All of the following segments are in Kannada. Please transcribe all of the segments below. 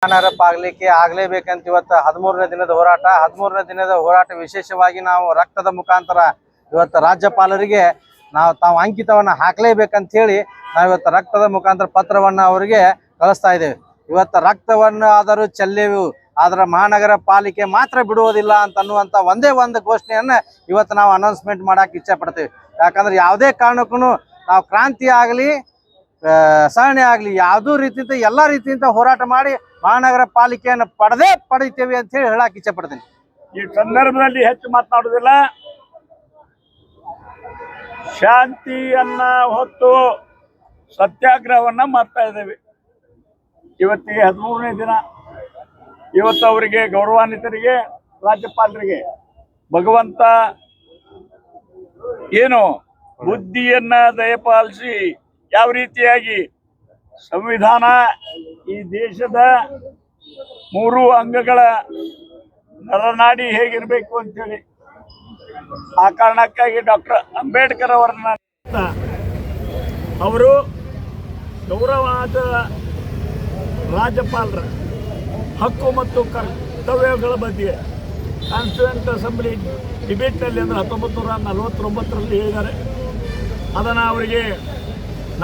ಆಗಲಿಕ್ಕೆ ಆಗಲೇಬೇಕಂತ ಇವತ್ತು 13ನೇ ದಿನದ ಹೋರಾಟ. 13ನೇ ದಿನದ ಹೋರಾಟ ವಿಶೇಷವಾಗಿ ನಾವು ರಕ್ತದ ಮುಖಾಂತರ ಇವತ್ತು ರಾಜ್ಯಪಾಲರಿಗೆ ತಾವು ಅಂಕಿತವನ್ನು ಹಾಕಲೇಬೇಕಂತ ಹೇಳಿ ನಾವು ಇವತ್ತು ರಕ್ತದ ಮುಖಾಂತರ ಪತ್ರವನ್ನು ಅವರಿಗೆ ಕಳಿಸ್ತಾ ಇದ್ದೇವೆ. ಇವತ್ತು ರಕ್ತವನ್ನು ಆದರೂ ಚೆಲ್ಲೆವು, ಆದ್ರೆ ಮಹಾನಗರ ಪಾಲಿಕೆ ಮಾತ್ರ ಬಿಡುವುದಿಲ್ಲ ಅಂತನ್ನುವಂಥ ಒಂದೇ ಒಂದು ಘೋಷಣೆಯನ್ನು ಇವತ್ತು ನಾವು ಅನೌನ್ಸ್ಮೆಂಟ್ ಮಾಡಕ್ಕೆ ಇಚ್ಛೆ ಪಡ್ತೀವಿ. ಯಾಕಂದ್ರೆ ಯಾವುದೇ ಕಾರಣಕ್ಕೂ ನಾವು ಕ್ರಾಂತಿ ಆಗಲಿ ಸಹನೆ ಆಗಲಿ ಯಾವುದೂ ರೀತಿಯಿಂದ ಎಲ್ಲ ರೀತಿಯಿಂದ ಹೋರಾಟ ಮಾಡಿ ಮಹಾನಗರ ಪಾಲಿಕೆಯನ್ನು ಪಡಿತೇವೆ ಅಂತ ಹೇಳಿ ಹೇಳಕ್ಕೆ ಇಚ್ಛೆ ಪಡ್ತೀನಿ. ಈ ಸಂದರ್ಭದಲ್ಲಿ ಹೆಚ್ಚು ಮಾತನಾಡುವುದಿಲ್ಲ. ಶಾಂತಿಯನ್ನ ಹೊತ್ತು ಸತ್ಯಾಗ್ರಹವನ್ನ ಮಾಡ್ತಾ ಇದ್ದೇವೆ. ಇವತ್ತಿಗೆ 13ನೇ ದಿನ. ಇವತ್ತು ಅವರಿಗೆ ಗೌರವಾನ್ವಿತರಿಗೆ ರಾಜ್ಯಪಾಲರಿಗೆ ಭಗವಂತ ಏನು ಬುದ್ಧಿಯನ್ನ ದಯಪಾಲಿಸಿ ಯಾವ ರೀತಿಯಾಗಿ ಸಂವಿಧಾನ ಈ ದೇಶದ 3 ಅಂಗಗಳ ನರನಾಡಿ ಹೇಗಿರಬೇಕು ಅಂತೇಳಿ ಆ ಕಾರಣಕ್ಕಾಗಿ ಡಾಕ್ಟರ್ ಅಂಬೇಡ್ಕರ್ ಅವರನ್ನ ಅವರು ಗೌರವಾದ ರಾಜ್ಯಪಾಲರ ಹಕ್ಕು ಮತ್ತು ಕರ್ತವ್ಯಗಳ ಬಗ್ಗೆ ಕಾನ್ಸ್ಟಿಟ್ಯೂಂಟ್ ಅಸೆಂಬ್ಲಿ ಡಿಬೇಟ್ನಲ್ಲಿ ಅಂದರೆ 1949ರಲ್ಲಿ ಹೇಳಿದ್ದಾರೆ. ಅದನ್ನು ಅವರಿಗೆ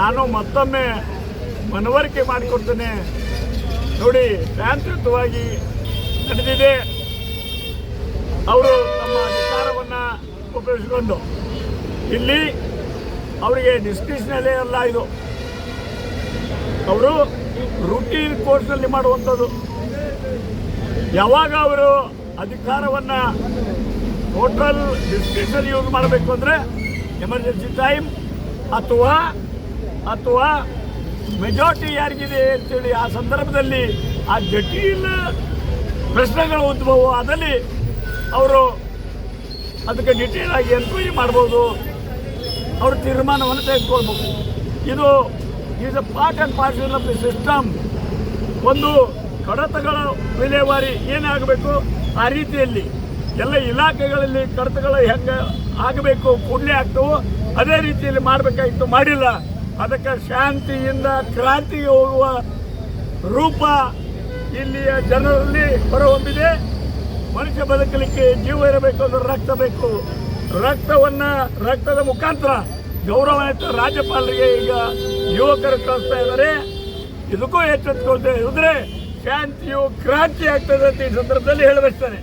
ನಾನು ಮತ್ತೊಮ್ಮೆ ಮನವರಿಕೆ ಮಾಡಿಕೊಡ್ತೇನೆ. ನೋಡಿ, ಶಾಂತಿಯುತವಾಗಿ ನಡೆದಿದೆ. ಅವರು ತಮ್ಮ ಅಧಿಕಾರವನ್ನು ಉಪಯೋಗಿಸಿಕೊಂಡು ಇಲ್ಲಿ ಅವರಿಗೆ ಡಿಸ್ಕ್ರಿಷನಲ್ಲೇ ಅಲ್ಲ, ಇದು ಅವರು ರೂಟೀನ್ ಕೋರ್ಸ್ನಲ್ಲಿ ಮಾಡುವಂಥದ್ದು. ಯಾವಾಗ ಅವರು ಅಧಿಕಾರವನ್ನು ಟೋಟಲ್ ಡಿಸ್ಕ್ರಿಷನ್ ಯೂಸ್ ಮಾಡಬೇಕು ಅಂದರೆ ಎಮರ್ಜೆನ್ಸಿ ಟೈಮ್ ಅಥವಾ ಮೆಜಾರಿಟಿ ಯಾರಿಗಿದೆ ಅಂತೇಳಿ ಆ ಸಂದರ್ಭದಲ್ಲಿ ಆ ಜಟಿಲ ಪ್ರಶ್ನೆಗಳು ಉದ್ಭವ ಆದಲ್ಲಿ ಅವರು ಅದಕ್ಕೆ ಡಿಟೇಲ್ ಆಗಿ ಎನ್ಕ್ವೈರಿ ಮಾಡ್ಬೋದು, ಅವರು ತೀರ್ಮಾನವನ್ನು ತೆಗೆದುಕೊಳ್ಬೇಕು. ಇದು is a part and parcel of the system. ಒಂದು ಕಡತಗಳ ವಿಲೇವಾರಿ ಏನಾಗಬೇಕು ಆ ರೀತಿಯಲ್ಲಿ ಎಲ್ಲ ಇಲಾಖೆಗಳಲ್ಲಿ ಕಡತಗಳು ಹೆಂಗೆ ಆಗಬೇಕು ಕೂಡಲೇ ಆಗ್ತವೋ ಅದೇ ರೀತಿಯಲ್ಲಿ ಮಾಡಬೇಕಾಗಿತ್ತು, ಮಾಡಿಲ್ಲ. ಅದಕ್ಕೆ ಶಾಂತಿಯಿಂದ ಕ್ರಾಂತಿಗೆ ಹೋಗುವ ರೂಪ ಇಲ್ಲಿಯ ಜನರಲ್ಲಿ ಹೊರಹೊಮ್ಮಿದೆ. ಮನುಷ್ಯ ಬದುಕಲಿಕ್ಕೆ ಜೀವ ಇರಬೇಕು ಅಂದ್ರೆ ರಕ್ತ ಬೇಕು. ರಕ್ತದ ಮುಖಾಂತರ ಗೌರವಾನ್ವಿತ ರಾಜ್ಯಪಾಲರಿಗೆ ಈಗ ಯುವಕರು ಕಳಿಸ್ತಾ ಇದ್ದಾರೆ. ಇದಕ್ಕೂ ಎಚ್ಚೆತ್ತುಕೊಳ್ತೇವೆ. ಇದ್ರೆ ಶಾಂತಿಯು ಕ್ರಾಂತಿ ಆಗ್ತದೆ ಅಂತ ಈ ಸಂದರ್ಭದಲ್ಲಿ ಹೇಳಬಯಸ್ತೇನೆ.